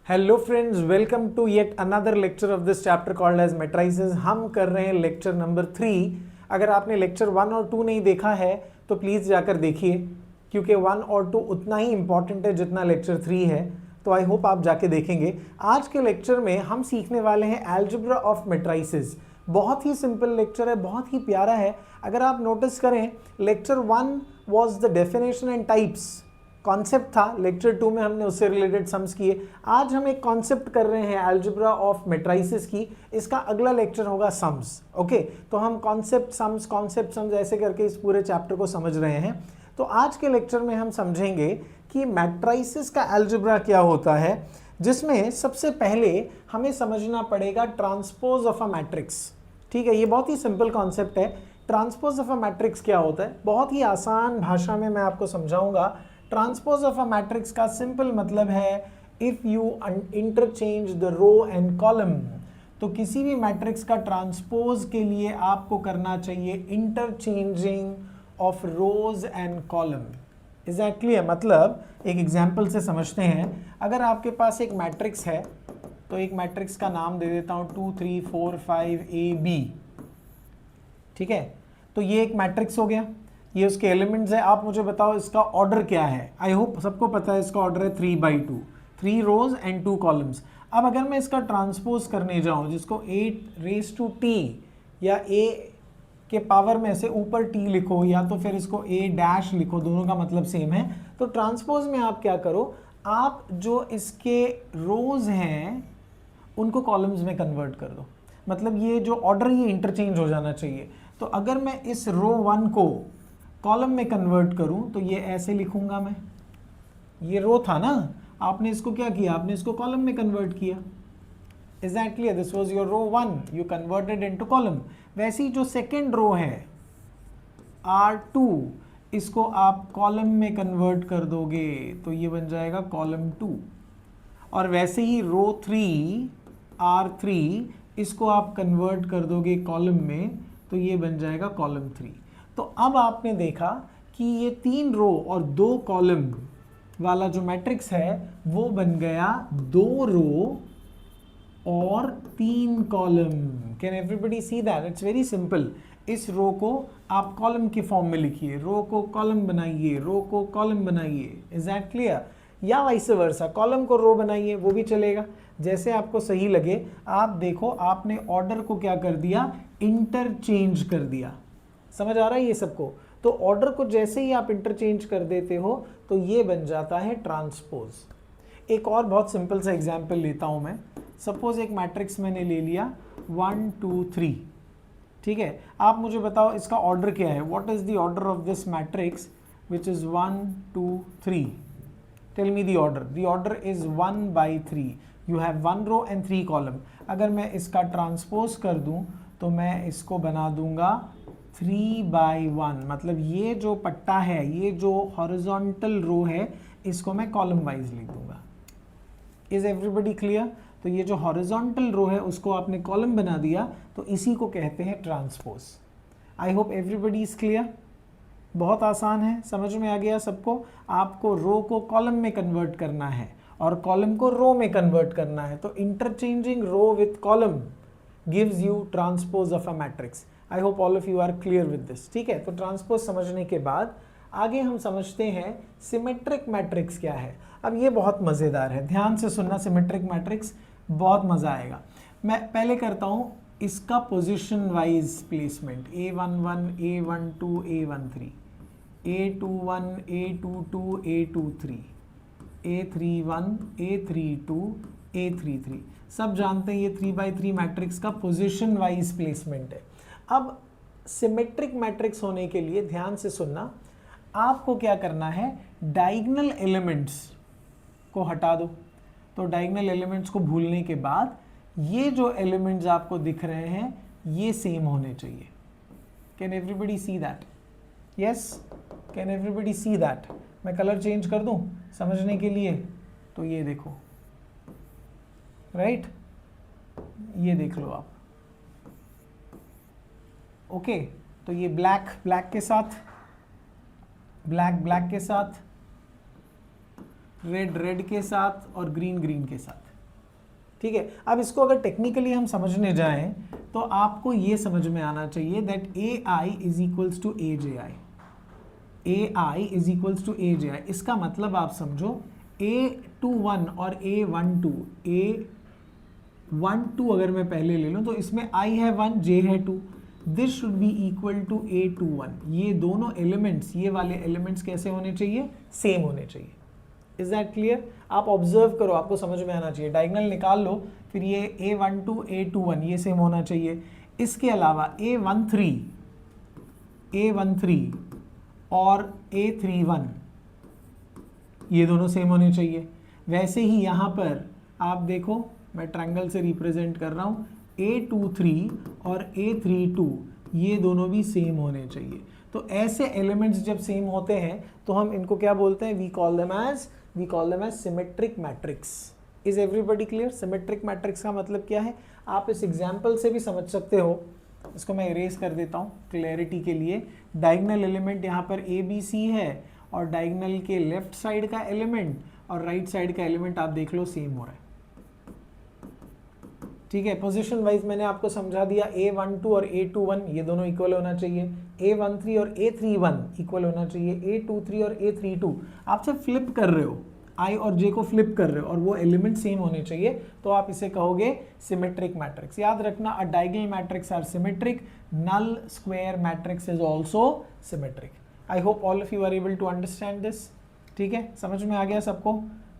Hello friends, welcome to yet another lecture of this chapter called as matrices. हम कर रहे हैं lecture number 3। अगर आपने लेक्चर 1 और 2 नहीं देखा है तो प्लीज़ जाकर देखिए, क्योंकि 1 और 2 उतना ही इंपॉर्टेंट है जितना लेक्चर 3 है। तो आई होप आप जाके देखेंगे। आज के लेक्चर में हम सीखने वाले हैं अलजेब्रा ऑफ मैट्राइसेस। बहुत ही सिंपल लेक्चर है, बहुत ही प्यारा है। अगर आप नोटिस करें, lecture 1 was the definition and types, concept था। लेक्चर 2 में हमने उससे रिलेटेड सम्स किए। आज हम एक कॉन्सेप्ट कर रहे हैं अलजेब्रा ऑफ मैट्राइसेस की। इसका अगला लेक्चर होगा सम्स। ओके, तो हम कॉन्सेप्ट सम्स ऐसे करके इस पूरे चैप्टर को समझ रहे हैं। तो आज के लेक्चर में हम समझेंगे कि मैट्राइसेस का अलजेब्रा क्या होता है, जिसमें सबसे पहले हमें समझना पड़ेगा ट्रांसपोज ऑफ अ मैट्रिक्स। ठीक है, ये बहुत ही सिंपल कॉन्सेप्ट है। ट्रांसपोज ऑफ अ मैट्रिक्स क्या होता है, बहुत ही आसान भाषा में मैं आपको समझाऊंगा। ट्रांसपोज ऑफ अ मैट्रिक्स का सिंपल मतलब है if you interchange the row and column. तो किसी भी मैट्रिक्स का ट्रांसपोज के लिए आपको करना चाहिए interchanging of rose and column. Is that clear? मतलब एक एग्जांपल से समझते हैं। अगर आपके पास एक मैट्रिक्स है, तो एक मैट्रिक्स का नाम दे देता हूं 2 3 4 5 AB। ठीक है, तो ये एक मैट्रिक्स हो गया, ये उसके एलिमेंट्स है। आप मुझे बताओ इसका ऑर्डर क्या है। आई होप सबको पता है इसका ऑर्डर है 3/2, 3 रोज एंड 2 कॉलम्स। अब अगर मैं इसका ट्रांसपोज करने जाऊं, जिसको 8t या a के पावर में से ऊपर t लिखो या तो फिर इसको a' लिखो, दोनों का मतलब सेम है। तो ट्रांसपोज में आप क्या करो, आप जो इसके रोज हैं उनको कॉलम्स में कन्वर्ट कर दो। मतलब ये जो ऑर्डर ये इंटरचेंज हो जाना चाहिए। तो अगर मैं इस रो 1 को कॉलम में कन्वर्ट करूं तो ये ऐसे लिखूंगा मैं। ये रो था ना, आपने इसको क्या किया, आपने इसको कॉलम में कन्वर्ट किया। Is that clear? This was your row 1, you converted into column. वैसे ही जो सेकंड रो है R2, इसको आप कॉलम में कन्वर्ट कर दोगे तो ये बन जाएगा कॉलम 2। और वैसे ही रो 3 R3, इसको आप कन्वर्ट कर दोगे कॉलम में तो ये बन जाएगा कॉलम 3। तो अब आपने देखा कि ये 3 रो और 2 कॉलम वाला जो मैट्रिक्स है वो बन गया 2 रो और 3 column. Can everybody see that? It's very simple. इस रो को आप कॉलम के फॉर्म में लिखिए, रो को कॉलम बनाइए, रो को कॉलम बनाइए। Is that clear? या वाइस वर्सा, कॉलम को रो बनाइए, वो भी चलेगा, जैसे आपको सही लगे। आप देखो, आपने ऑर्डर को क्या कर दिया, इंटरचेंज कर दिया। समझ आ रहा है ये सबको? तो ऑर्डर को जैसे ही आप इंटरचेंज कर देते हो तो ये बन जाता है ट्रांसपोज। एक और बहुत सिंपल सा एग्जांपल लेता हूं मैं। सपोज एक मैट्रिक्स मैंने ले लिया 1 2 3। ठीक है, आप मुझे बताओ इसका ऑर्डर क्या है। What is the order of this matrix which is 1 2 3? Tell me the order. The order is 1/3। You have 1 row and 3 column. अगर मैं इसका ट्रांसपोज कर दूं तो मैं इसको बना दूंगा 3/1। मतलब ये जो पट्टा है, ये जो हॉरिजॉन्टल रो है, इसको मैं कॉलम वाइज लिख दूंगा। Is everybody clear? तो ये जो हॉरिजॉन्टल रो है उसको आपने कॉलम बना दिया, तो इसी को कहते हैं transpose. I hope everybody is clear. बहुत आसान है, समझ में आ गया सबको। आपको रो को कॉलम में कन्वर्ट करना है और कॉलम को रो में कन्वर्ट करना है। तो interchanging row with column gives you transpose of a matrix. I hope all of you are clear with this. ठीक है, तो ट्रांसपोज समझने के बाद आगे हम समझते हैं सिमेट्रिक मैट्रिक्स क्या है। अब ये बहुत मज़ेदार है, ध्यान से सुनना। सिमेट्रिक मैट्रिक्स बहुत मज़ा आएगा। मैं पहले करता हूँ इसका position wise placement. A11 A12 A13, A21 A22 A23, A31 A32 A33। सब जानते हैं ये 3/3 मैट्रिक्स का पोजीशन वाइज प्लेसमेंट है। अब सिमेट्रिक मैट्रिक्स होने के लिए ध्यान से सुनना, आपको क्या करना है, डायगोनल एलिमेंट्स को हटा दो। तो डायगोनल एलिमेंट्स को भूलने के बाद ये जो एलिमेंट्स आपको दिख रहे हैं ये सेम होने चाहिए। Can everybody see that? Yes, can everybody see that? मैं कलर चेंज कर दूं समझने के लिए। तो ये देखो, राइट, ये देख लो आप। ओके, तो ये ब्लैक ब्लैक के साथ, ब्लैक ब्लैक के साथ, रेड रेड के साथ और ग्रीन ग्रीन के साथ। ठीक है, अब इसको अगर टेक्निकली हम समझने जाएं तो आपको ये समझ में आना चाहिए that A I is equals to A J I, A I is equals to A J I. इसका मतलब आप समझो A21 और A12, A12 अगर मैं पहले ले लूँ तो इसमें I है 1, J है 2, this should be equal to A21। ये दोनों एलिमेंट्स, ये वाले एलिमेंट्स कैसे होने चाहिए? सेम होने चाहिए। Is that clear? आप ऑब्जर्व करो, आपको समझ में आना चाहिए। डायगोनल निकाल लो, फिर ये A12 A21 ये सेम होना चाहिए। इसके अलावा A13 और A31 ये दोनों सेम होने चाहिए। वैसे ही यहाँ पर आप देखो, मैं ट्रायंगल से रिप्रेजेंट कर रहा हूँ, A23 और A32 ये दोनों भी सेम होने चाहिए। तो ऐसे एलिमेंट्स जब सेम होते हैं तो हम इनको क्या बोलते हैं? We call them as symmetric matrix. Is everybody clear? Symmetric matrix का मतलब क्या है आप इस एग्जाम्पल से भी समझ सकते हो। इसको मैं इरेज कर देता हूँ क्लैरिटी के लिए। डायगोनल एलिमेंट यहाँ पर ABC है और डायगोनल के लेफ्ट साइड का एलिमेंट और राइट साइड का एलिमेंट आप देख लो सेम हो रहा है। ठीक है, पोजीशन वाइज मैंने आपको समझा दिया। A12 और A21 ये दोनों इक्वल होना चाहिए, A13 और A31 इक्वल होना चाहिए, A23 और A32 आप सिर्फ फ्लिप कर रहे हो, I और J को फ्लिप कर रहे हो और वो एलिमेंट सेम होने चाहिए, तो आप इसे कहोगे सिमेट्रिक मैट्रिक्स। याद रखना, a diagonal matrix are symmetric, null square matrix is also symmetric. I hope all of you are able to understand this. ठीक है, समझ में आ गया सबको?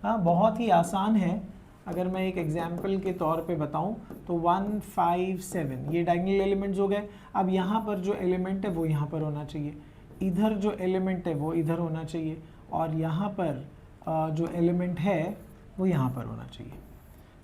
हाँ, बहुत ही आसान है। अगर मैं एक एग्जाम्पल के तौर पे बताऊं तो 1, 5, 7 ये डायगोनल एलिमेंट्स हो गए। अब यहाँ पर जो एलिमेंट है वो यहाँ पर होना चाहिए, इधर जो एलिमेंट है वो इधर होना चाहिए और यहाँ पर जो एलिमेंट है वो यहाँ पर होना चाहिए।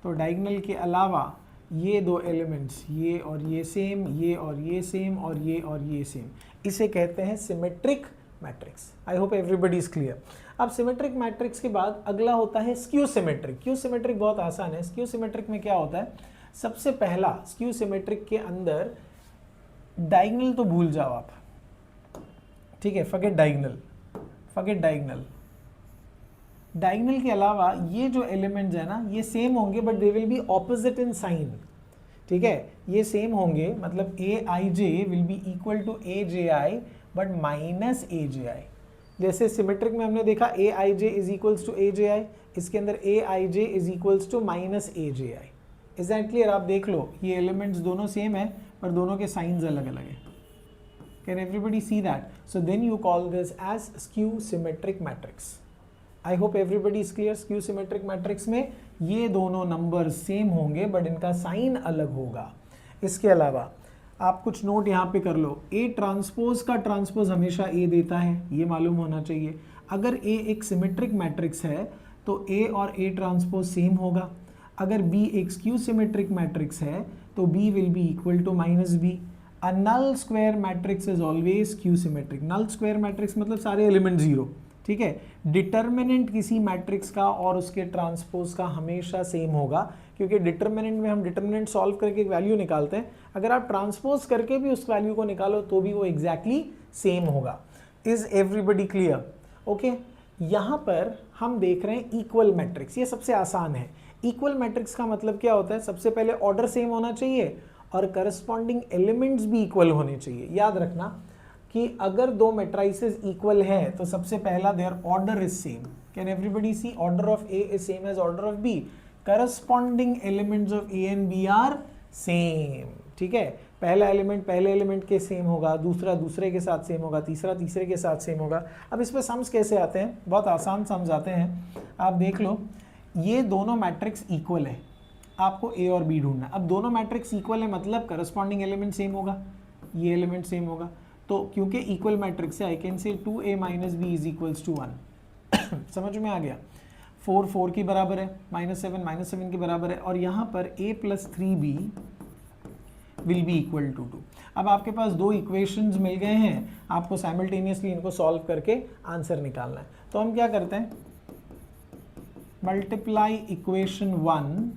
तो डायगोनल के अलावा ये दो एलिमेंट्स, ये और ये सेम, ये और ये सेम और ये सेम, इसे कहते हैं symmetric matrix. I hope everybody is clear. अब सिमेट्रिक मैट्रिक्स के बाद अगला होता है स्क्यू सिमेट्रिक। स्क्यू सिमेट्रिक बहुत आसान है। स्क्यू सिमेट्रिक में क्या होता है? सबसे पहला स्क्यू सिमेट्रिक के अंदर डायगोनल तो भूल जाओ आप, ठीक है, फॉरगेट डायगोनल। डायगोनल के अलावा ये जो एलिमेंट्स है ना ये सेम होंगे but they will be opposite in sign. ठीक है, ये सेम होंगे, मतलब AIJ will be equal to AJI but minus AJI। जैसे सिमेट्रिक में हमने देखा AIJ is equals to AJI, इसके अंदर AIJ is equals to minus AJI। Is that clear? आप देख लो, ये एलिमेंट्स दोनों सेम है पर दोनों के साइंस अलग अलग है। Can everybody see that? So then you call this as skew symmetric matrix. I hope everybody is clear. Skew symmetric matrix में ये दोनों नंबर सेम होंगे बट इनका साइन अलग होगा। इसके अलावा आप कुछ नोट यहाँ पे कर लो। A ट्रांसपोज का ट्रांसपोज हमेशा A देता है, ये मालूम होना चाहिए। अगर A एक सिमेट्रिक मैट्रिक्स है तो A और A ट्रांसपोज सेम होगा। अगर B एक स्क्यू सिमेट्रिक मैट्रिक्स है तो B will be equal to minus B। A null square matrix is always skew symmetric. Null square matrix मतलब सारे एलिमेंट जीरो। ठीक है, डिटर्मिनेंट किसी मैट्रिक्स का और उसके ट्रांसपोज का हमेशा सेम होगा, क्योंकि डिटर्मिनेंट में हम डिटर्मिनेंट सॉल्व करके एक वैल्यू निकालते हैं, अगर आप ट्रांसपोज करके भी उस वैल्यू को निकालो तो भी वो एग्जैक्टली सेम होगा। Is everybody clear? ओके, यहाँ पर हम देख रहे हैं इक्वल मैट्रिक्स। ये सबसे आसान है। इक्वल मैट्रिक्स का मतलब क्या होता है? सबसे पहले ऑर्डर सेम होना चाहिए और करस्पॉन्डिंग एलिमेंट्स भी इक्वल होने चाहिए। याद रखना कि अगर दो मैट्रिसेस इक्वल हैं तो सबसे पहला their order is same. Can everybody see? Order of A is same as order of B। Corresponding elements of A and B are same. ठीक है, पहला एलिमेंट पहले एलिमेंट के सेम होगा, दूसरा दूसरे के साथ सेम होगा, तीसरा तीसरे के साथ सेम होगा। अब इस पे सम्स कैसे आते हैं? बहुत आसान सम्स आते हैं। आप देख लो, ये दोनों मैट्रिक्स इक्वल है, आपको A और B ढूंढना। अब दोनों मैट्रिक्स इक्वल है मतलब करस्पॉन्डिंग एलिमेंट सेम होगा, ये एलिमेंट सेम होगा। तो क्योंकि इक्वल मैट्रिक्स है आई can say 2A minus B is equals to 1। समझ में आ गया? 4 4 की बराबर है, -7 की बराबर है, और यहाँ पर A plus 3B will be equal to 2। अब आपके पास दो इक्वेशंस मिल गए हैं, आपको साइमल्टेनियसली इनको सॉल्व करके आंसर निकालना है। तो हम क्या करते हैं? Multiply equation 1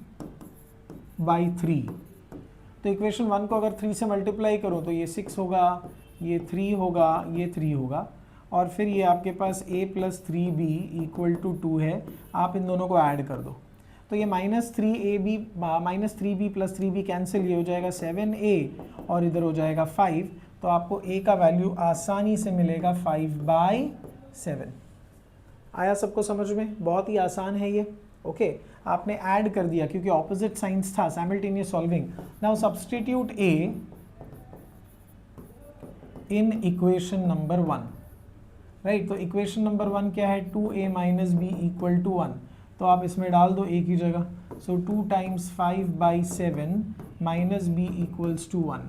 by 3। तो इक्वेशन 1 को अगर 3 से मल्टीप्लाई करो तो ये 6 होगा, ये 3 होगा, ये 3 होगा, और फिर ये आपके पास A plus 3B equal to 2 है। आप इन दोनों को ऐड कर दो। तो तो ये -3b प्लस 3b कैंसिल, ये हो जाएगा 7a और इधर हो जाएगा 5, तो आपको a का वैल्यू आसानी से मिलेगा 5/7। आया सबको समझ में? बहुत ही आसान है ये। ओके, आपने ऐड कर दिया क्योंकि ऑपोजिट साइंस था, simultaneous solving. Now substitute a in equation number 1, right. तो इक्वेशन नंबर 1 क्या है? 2a minus B equal to 1, तो आप इसमें डाल दो a की जगह। So 2 times 5/7 minus B equals to 1,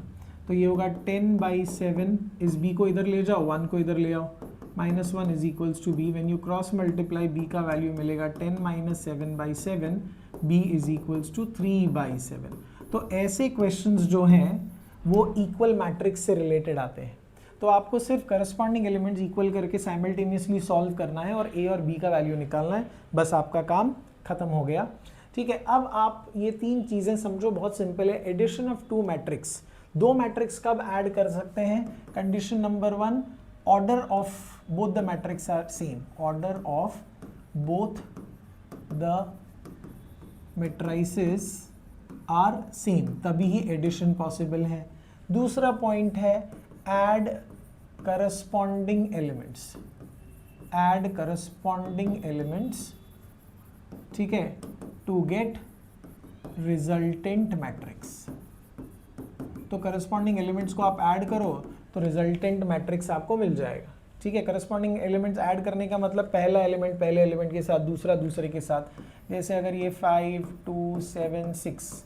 तो ये होगा 10/7। इस b को इधर ले जाओ, 1 को इधर ले आओ, -1 is equals to b। When you cross multiply b का वैल्यू मिलेगा 10 - 7/7, b इज इक्वल्स टू 3/7। तो ऐसे क्वेश्चंस जो हैं वो इक्वल मैट्रिक्स से रिलेटेड आते हैं। तो आपको सिर्फ करस्पॉन्डिंग एलिमेंट्स इक्वल करके साइमल्टेनियसली सॉल्व करना है और a और b का वैल्यू निकालना है, बस आपका काम खत्म हो गया। ठीक है, अब आप ये 3 चीज़ें समझो, बहुत सिंपल है। एडिशन ऑफ 2 मैट्रिक्स, 2 मैट्रिक्स कब ऐड कर सकते हैं? Condition number 1, order of both the matrix are same, order of both the matrices are same, तभी ही एडिशन पॉसिबल है। दूसरा पॉइंट है add corresponding elements, add corresponding elements, ठीक है, टू गेट रिजल्टेंट मैट्रिक्स। तो करस्पॉन्डिंग एलिमेंट्स को आप ऐड करो तो रिजल्टेंट मैट्रिक्स आपको मिल जाएगा। ठीक है, करस्पॉन्डिंग एलिमेंट्स ऐड करने का मतलब पहला एलिमेंट पहले एलिमेंट के साथ, दूसरा दूसरे के साथ। जैसे अगर ये 5 2 7 6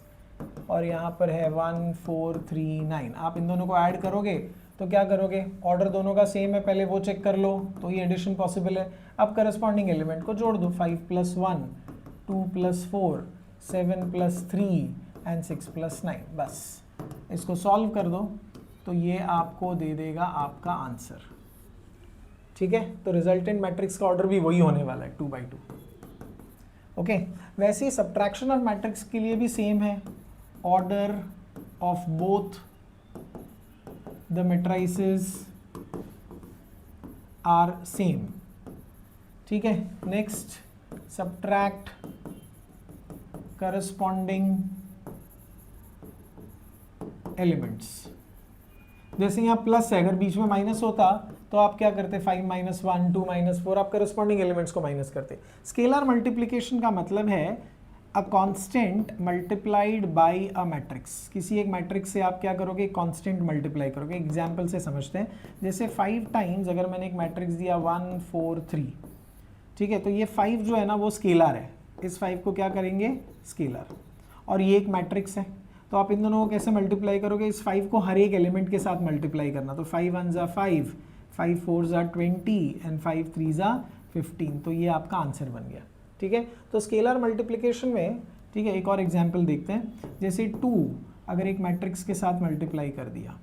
और यहाँ पर है 1 4 3 9, आप इन दोनों को ऐड करोगे तो क्या करोगे? ऑर्डर दोनों का सेम है, पहले वो चेक कर लो, तो ये एडिशन पॉसिबल है। अब करस्पॉन्डिंग एलिमेंट को जोड़ दो, 5 + 1 2 + 4 7 + 3 एंड 6 + 9, बस इसको सॉल्व कर दो तो ये आपको दे देगा आपका आंसर। ठीक है, तो रिजल्टेंट मैट्रिक्स का ऑर्डर भी वही होने वाला है, 2/2। ओके, वैसे ही सब्ट्रैक्शन ऑफ मैट्रिक्स के लिए भी सेम है, order of both the matrices are same. ठीक है, नेक्स्ट सब्ट्रैक्ट करस्पॉन्डिंग एलिमेंट्स। जैसे यहाँ प्लस है, अगर बीच में माइनस होता तो आप क्या करते? 5 - 1 2 - 4, आप करस्पॉन्डिंग एलिमेंट्स को माइनस करते। स्केलर मल्टीप्लिकेशन का मतलब है a constant multiplied by a matrix. किसी एक मैट्रिक्स से आप क्या करोगे? कांस्टेंट मल्टीप्लाई करोगे। एग्जांपल से समझते हैं, जैसे 5 टाइम्स अगर मैंने एक मैट्रिक्स दिया 1 4 3, ठीक है, तो ये 5 जो है ना वो स्केलर है, इस 5 को क्या करेंगे? स्केलर। और ये एक मैट्रिक्स है, तो आप इन दोनों को कैसे मल्टीप्लाई करोगे? इस 5 को हर एक एलिमेंट के साथ मल्टीप्लाई करना। तो 5 1 = 5, 5 4 = 20 एंड 5 3 = 15, तो ये आपका आंसर बन गया। ठीक है, तो स्केलर मल्टीप्लिकेशन में, ठीक है, एक और एग्जांपल देखते हैं। जैसे 2 अगर एक मैट्रिक्स के साथ मल्टीप्लाई कर दिया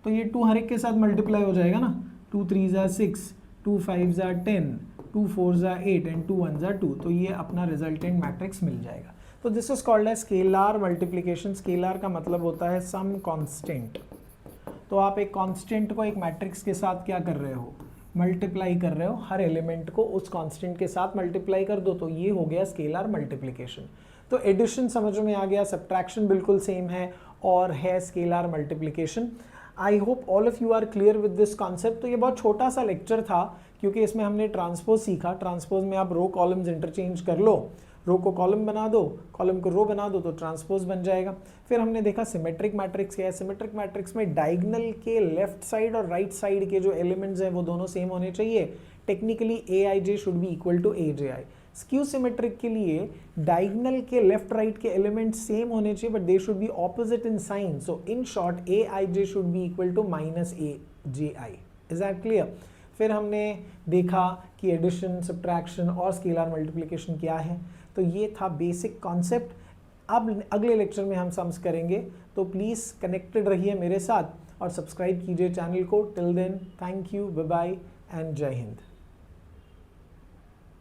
तो ये 2 हर एक के साथ मल्टीप्लाई हो जाएगा ना। 2 3 = 6, 2 5 = 10, 2 4 = 8 एंड 2 1 = 2, तो ये अपना रिजल्टेंट मैट्रिक्स मिल जाएगा। तो दिस इज कॉल्ड है स्केलर मल्टीप्लिकेशन। स्केलर का मतलब होता है सम कांस्टेंट। तो आप एक कांस्टेंट को एक मैट्रिक्स के साथ क्या कर रहे हो? मल्टीप्लाई कर रहे हो, हर एलिमेंट को उस कांस्टेंट के साथ मल्टीप्लाई कर दो, तो ये हो गया स्केलर मल्टीप्लिकेशन। तो एडिशन समझ में आ गया, सब्ट्रैक्शन बिल्कुल सेम है और है scalar multiplication. I hope all of you are clear with this concept. तो ये बहुत छोटा सा लेक्चर था क्योंकि इसमें हमने ट्रांसपोज सीखा। ट्रांसपोज में आप रो कॉलम्स इंटरचेंज कर लो, रो को कॉलम बना दो, कॉलम को रो बना दो, तो ट्रांसपोज बन जाएगा। फिर हमने देखा सिमेट्रिक मैट्रिक्स क्या है। सिमेट्रिक मैट्रिक्स में डायगोनल के लेफ्ट साइड और राइट साइड के जो एलिमेंट्स हैं वो दोनों सेम होने चाहिए। Technically Aij should be equal to Aj। Skew symmetric के लिए डायगोनल के लेफ्ट राइट के एलिमेंट्स सेम होने चाहिए but they should be opposite in sign. So in short Aij should be equal to -Aj। Is that clear? फिर हमने देखा कि एडिशन, सब्ट्रैक्शन और स्केलर मल्टीप्लिकेशन क्या है। तो ये था बेसिक कॉन्सेप्ट। अब अगले लेक्चर में हम सम्स करेंगे, तो प्लीज़ कनेक्टेड रहिए मेरे साथ और सब्सक्राइब कीजिए चैनल को। Till then, thank you, bye bye and Jai Hind.